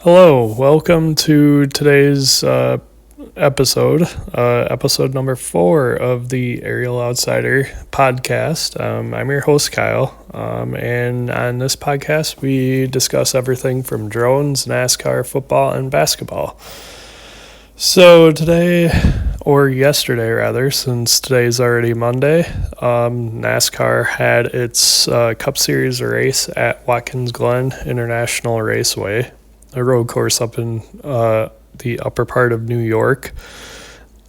Hello, welcome to today's episode number 4 of the Aerial Outsider podcast. I'm your host, Kyle, and on this podcast, we discuss everything from drones, NASCAR, football, and basketball. So today, or yesterday rather, since today's already Monday, NASCAR had its Cup Series race at Watkins Glen International Raceway, a road course up in the upper part of New York.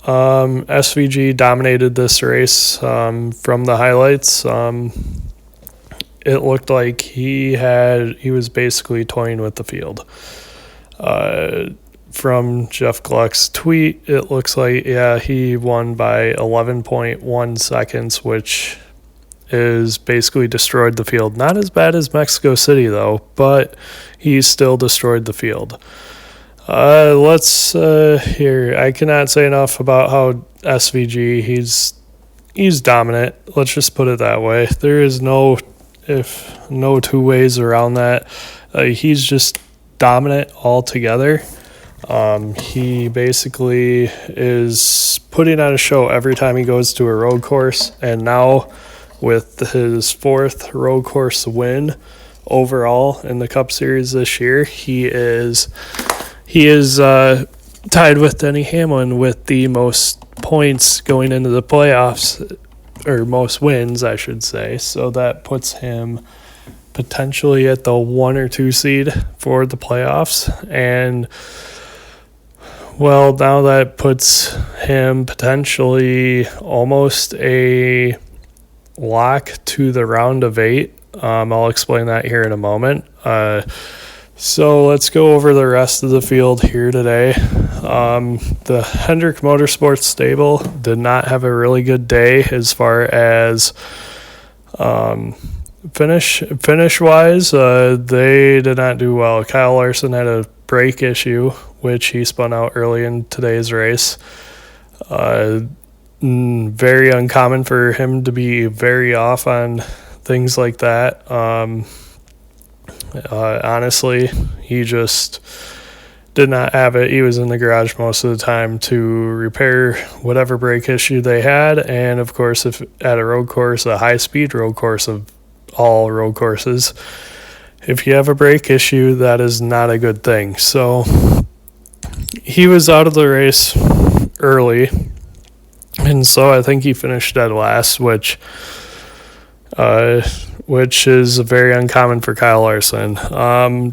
SVG dominated this race from the highlights. It looked like he was basically toying with the field. From Jeff Gluck's tweet, it looks like, he won by 11.1 seconds, which is basically destroyed the field. Not as bad as Mexico City, though, but he still destroyed the field. I cannot say enough about how SVG, he's dominant. Let's just put it that way. There is no two ways around that. He's just dominant altogether. He basically is putting on a show every time he goes to a road course, and now with his 4th road course win overall in the Cup Series this year, he is tied with Denny Hamlin with the most points going into the playoffs, or most wins, I should say. So that puts him potentially at the 1 or 2 seed for the playoffs. And, well, now that puts him potentially almost a lock to the round of 8. I'll explain that here in a moment. So let's go over the rest of the field here today. The Hendrick Motorsports stable did not have a really good day as far as finish wise. They did not do well. Kyle Larson had a brake issue, which he spun out early in today's race. Very uncommon for him to be very off on things like that. Honestly, he just did not have it. He was in the garage most of the time to repair whatever brake issue they had. And of course, if at a road course, a high-speed road course of all road courses, if you have a brake issue, that is not a good thing. So he was out of the race early. And so I think he finished dead last, which is very uncommon for Kyle Larson.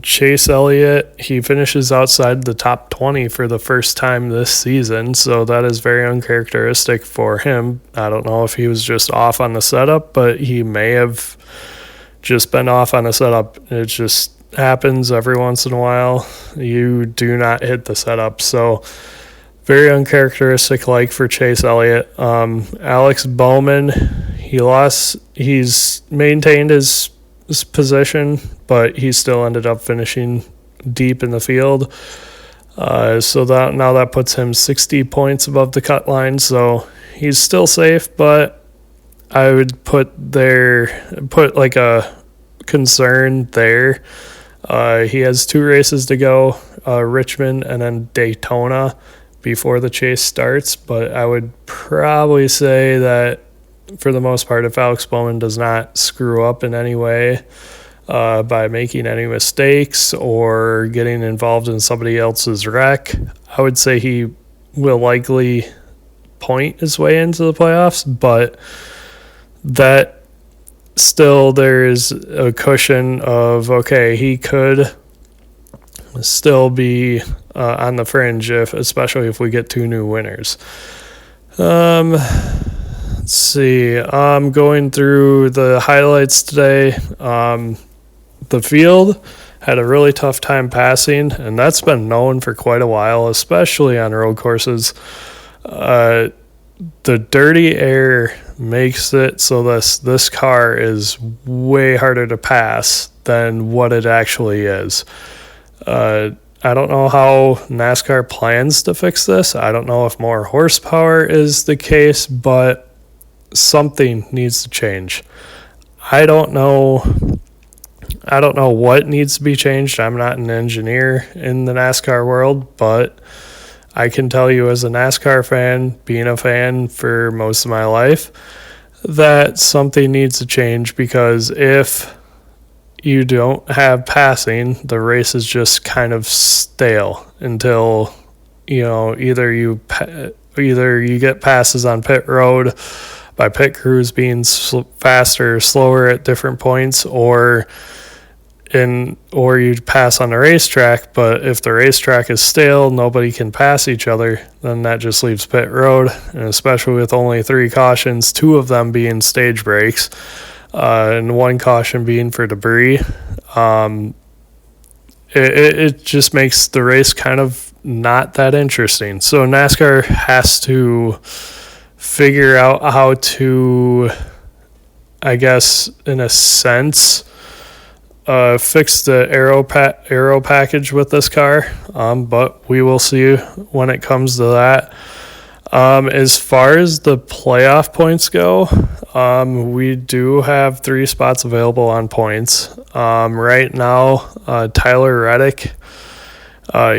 Chase Elliott, he finishes outside the top 20 for the first time this season, so that is very uncharacteristic for him. I don't know if he was just off on the setup, but he may have just been off on a setup. It just happens every once in a while. You do not hit the setup, so very uncharacteristic like for Chase Elliott. Alex Bowman, he's maintained his position, but he still ended up finishing deep in the field. So that puts him 60 points above the cut line. So he's still safe, but I would put like a concern there. He has 2 races to go, Richmond and then Daytona, before the chase starts, but I would probably say that for the most part, if Alex Bowman does not screw up in any way by making any mistakes or getting involved in somebody else's wreck, I would say he will likely point his way into the playoffs, but that still there is a cushion of, okay, he could still be on the fringe, especially if we get 2 new winners. Let's see. Going through the highlights today. The field had a really tough time passing, and that's been known for quite a while, especially on road courses. The dirty air makes it so this car is way harder to pass than what it actually is. I don't know how NASCAR plans to fix this. I don't know if more horsepower is the case, but something needs to change. I don't know I don't know what needs to be changed. I'm not an engineer in the NASCAR world, but I can tell you as a NASCAR fan, being a fan for most of my life, that something needs to change, because if you don't have passing, the race is just kind of stale until, either you get passes on pit road by pit crews being faster or slower at different points, or you pass on the racetrack. But if the racetrack is stale, nobody can pass each other, then that just leaves pit road, and especially with only 3 cautions, 2 of them being stage breaks, and 1 caution being for debris, it just makes the race kind of not that interesting. So NASCAR has to figure out how to, I guess, in a sense, fix the aero package with this car, but we will see when it comes to that. As far as the playoff points go, we do have 3 spots available on points. Right now, Tyler Reddick,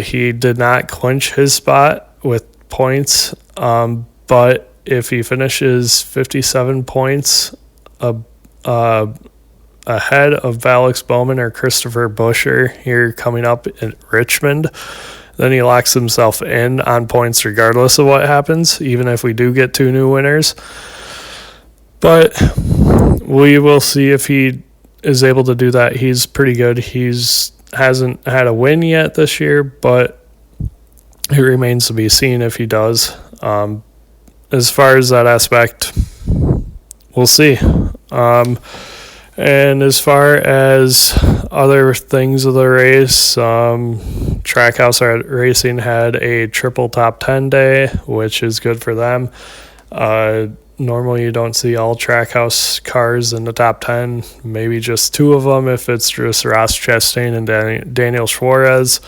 he did not clinch his spot with points, but if he finishes 57 points ahead of Alex Bowman or Christopher Buescher here coming up in Richmond, then he locks himself in on points regardless of what happens, even if we do get 2 new winners. But we will see if he is able to do that. He's pretty good. Hasn't had a win yet this year, but it remains to be seen if he does. As far as that aspect, we'll see. And as far as other things of the race, Trackhouse Racing had a triple top 10 day, which is good for them. Normally you don't see all Trackhouse cars in the top 10, maybe just 2 of them if it's just Ross Chastain and Daniel Suarez.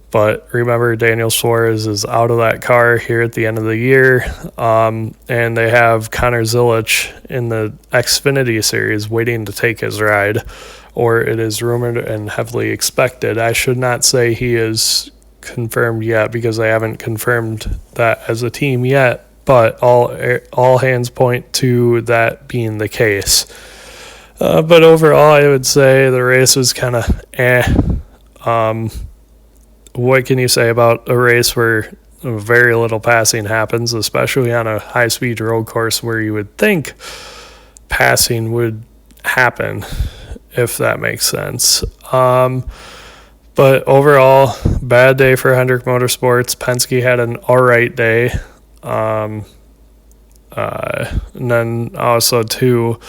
But remember, Daniel Suarez is out of that car here at the end of the year. And they have Connor Zilic in the Xfinity Series waiting to take his ride, or it is rumored and heavily expected. I should not say he is confirmed yet, because they haven't confirmed that as a team yet, but all hands point to that being the case. But overall, I would say the race was kind of what can you say about a race where very little passing happens, especially on a high-speed road course where you would think passing would happen, if that makes sense. But overall, bad day for Hendrick Motorsports. Penske had an all right day. And then also, too,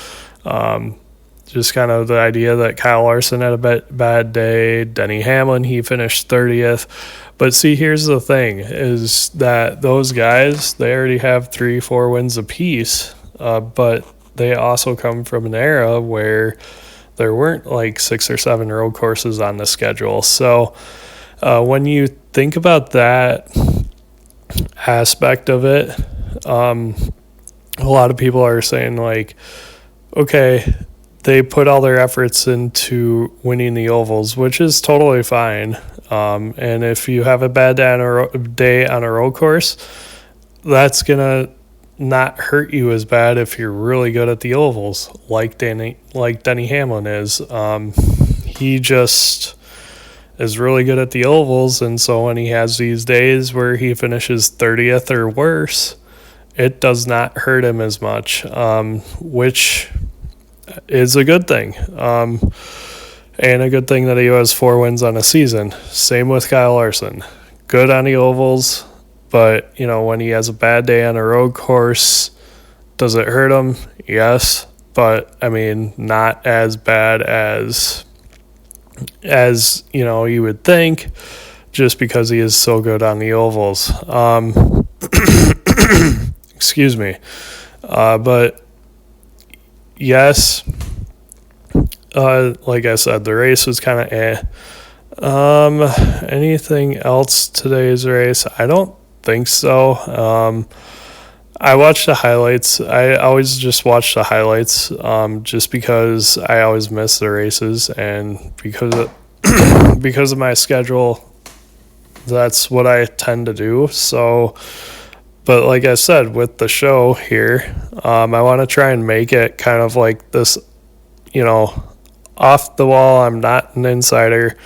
just kind of the idea that Kyle Larson had a bad day. Denny Hamlin, he finished 30th. But see, here's the thing, is that those guys, they already have 3-4 wins apiece, but they also come from an era where there weren't like 6 or 7 road courses on the schedule. So when you think about that aspect of it, a lot of people are saying, like, okay, they put all their efforts into winning the ovals, which is totally fine. And if you have a bad day on a road course, that's going to not hurt you as bad if you're really good at the ovals, like Denny Hamlin is. He just is really good at the ovals, and so when he has these days where he finishes 30th or worse, it does not hurt him as much, which is a good thing. And a good thing that he has 4 wins on a season. Same with Kyle Larson. Good on the ovals, but, when he has a bad day on a road course, does it hurt him? Yes, but, not as bad as you would think, just because he is so good on the ovals. Excuse me. But, yes, like I said, the race was kind of anything else today's race? I don't think so. I watch the highlights. I always just watch the highlights, just because I always miss the races, and because of my schedule, that's what I tend to do. So, but like I said, with the show here, I want to try and make it kind of like this, off the wall. I'm not an insider.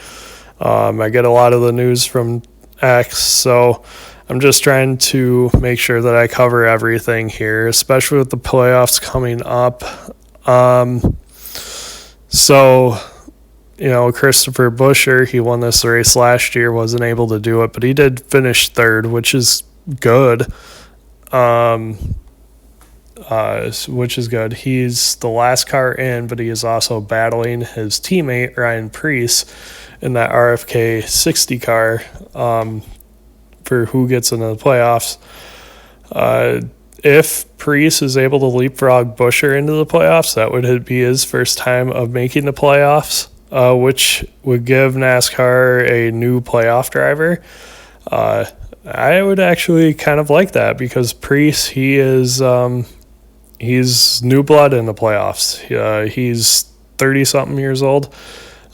I get a lot of the news from X, so I'm just trying to make sure that I cover everything here, especially with the playoffs coming up. So, Christopher Buescher, he won this race last year, wasn't able to do it, but he did finish third, which is good. Which is good. He's the last car in, but he is also battling his teammate, Ryan Preece, in that RFK 60 car for who gets into the playoffs. If Preece is able to leapfrog Buescher into the playoffs, that would be his first time of making the playoffs, which would give NASCAR a new playoff driver. I would actually kind of like that because Preece, he's new blood in the playoffs. He's 30-something years old,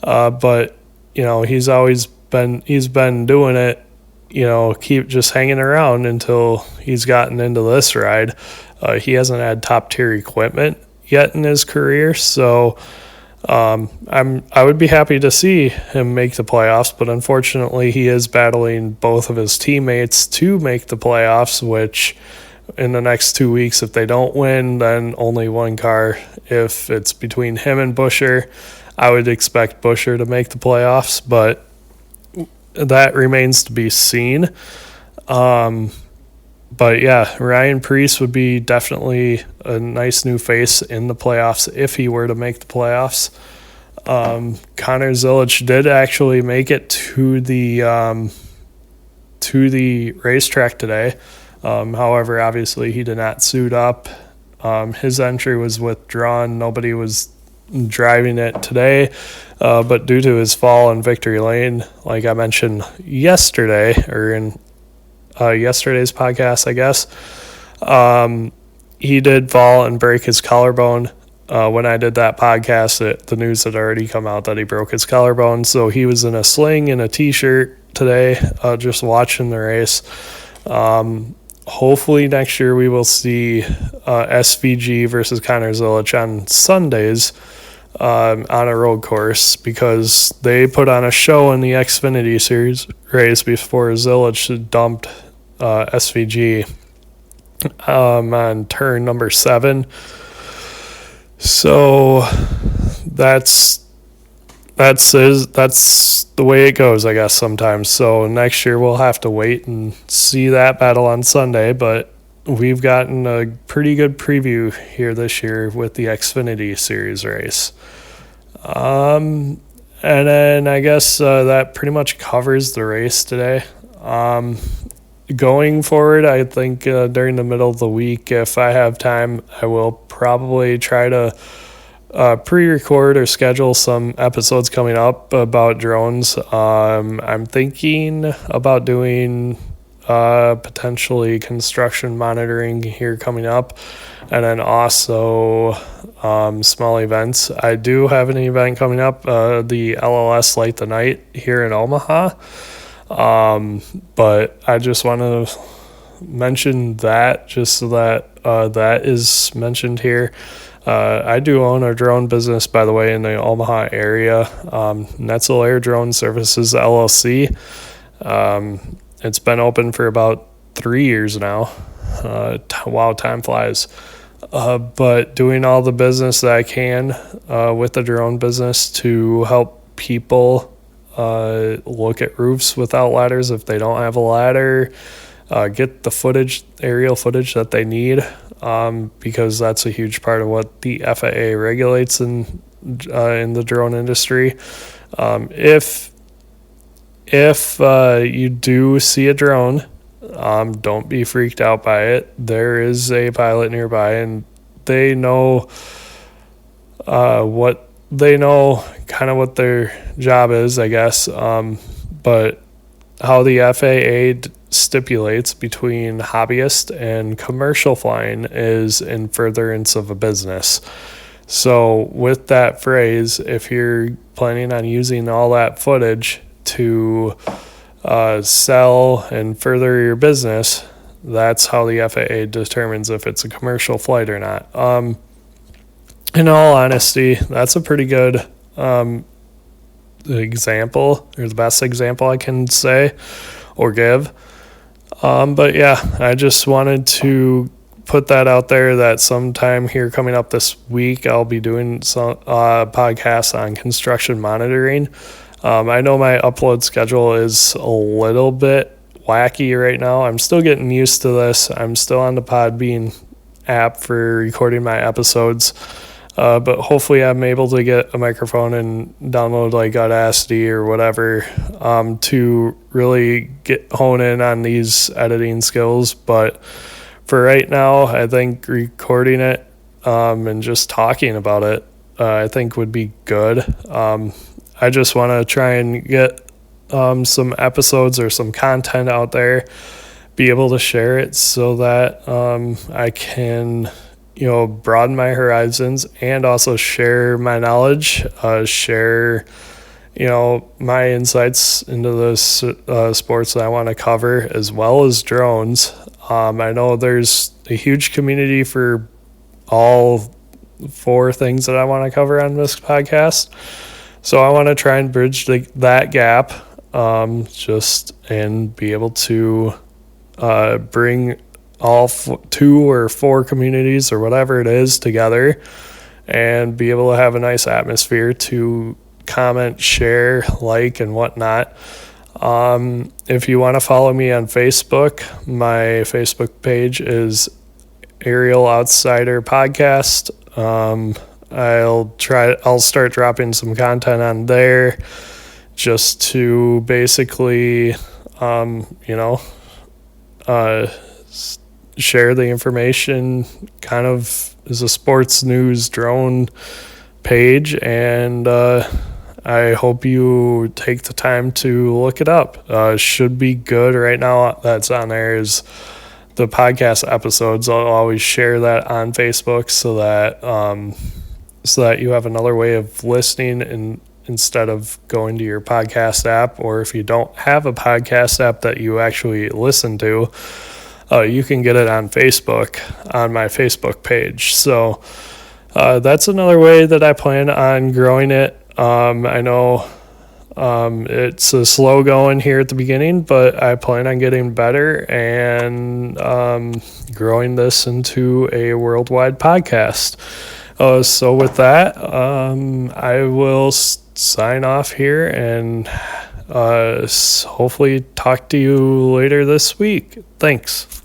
but he's been doing it. Keep just hanging around until he's gotten into this ride. He hasn't had top tier equipment yet in his career, so I would be happy to see him make the playoffs. But unfortunately, he is battling both of his teammates to make the playoffs, which in the next 2 weeks, if they don't win, then only one car. If it's between him and Buescher, I would expect Buescher to make the playoffs, but that remains to be seen. But yeah, Ryan Preece would be definitely a nice new face in the playoffs if he were to make the playoffs. Connor Zilisch did actually make it to the racetrack today. However, obviously he did not suit up. His entry was withdrawn. Nobody was driving it today, but due to his fall in Victory Lane, like I mentioned yesterday, or in yesterday's podcast, I guess, he did fall and break his collarbone. When I did that podcast, the news had already come out that he broke his collarbone, so he was in a sling and a t-shirt today, just watching the race. Hopefully next year we will see SVG versus Connor Zilisch on Sundays on a road course, because they put on a show in the Xfinity Series race before Zilisch dumped SVG on turn number 7. So that's the way it goes, I guess, sometimes. So next year we'll have to wait and see that battle on Sunday, but we've gotten a pretty good preview here this year with the Xfinity Series race. And then I guess that pretty much covers the race today. Going forward, I think during the middle of the week, if I have time, I will probably try to pre-record or schedule some episodes coming up about drones. I'm thinking about doing potentially construction monitoring here coming up, and then also small events. I do have an event coming up, the LLS Light the Night here in Omaha, but I just want to mention that just so that that is mentioned here. I do own a drone business, by the way, in the Omaha area, Netzel Air Drone Services LLC. It's been open for about 3 years now. Wow, time flies. But doing all the business that I can with the drone business to help people look at roofs without ladders if they don't have a ladder, get the aerial footage that they need, because that's a huge part of what the FAA regulates in the drone industry. If you do see a drone, don't be freaked out by it. There is a pilot nearby, and they know what their job is, I guess. But how the FAA stipulates between hobbyist and commercial flying is in furtherance of a business. So with that phrase, if you're planning on using all that footage to sell and further your business, that's how the FAA determines if it's a commercial flight or not. In all honesty, that's a pretty good example, or the best example I can say or give. But yeah, I just wanted to put that out there that sometime here coming up this week, I'll be doing some podcasts on construction monitoring. I know my upload schedule is a little bit wacky right now. I'm still getting used to this. I'm still on the Podbean app for recording my episodes. But hopefully I'm able to get a microphone and download like Audacity or whatever to really hone in on these editing skills. But for right now, I think recording it and just talking about it, I think would be good. I just want to try and get some episodes or some content out there, be able to share it so that I can broaden my horizons and also share my knowledge, share, my insights into the sports that I want to cover, as well as drones. I know there's a huge community for all 4 things that I want to cover on this podcast. So I want to try and bridge that gap, and be able to bring all 2 or 4 communities or whatever it is together and be able to have a nice atmosphere to comment, share, like, and whatnot. If you want to follow me on Facebook, my Facebook page is Aerial Outsider Podcast. I'll start dropping some content on there just to basically, share the information, kind of as a sports news drone page, and I hope you take the time to look it up. Should be good right now. That's on there is the podcast episodes. I'll always share that on Facebook so that you have another way of listening and instead of going to your podcast app, or if you don't have a podcast app that you actually listen to, you can get it on Facebook, on my Facebook page. So that's another way that I plan on growing it. I know it's a slow going here at the beginning, but I plan on getting better and growing this into a worldwide podcast. So with that, I will sign off here and hopefully talk to you later this week. Thanks.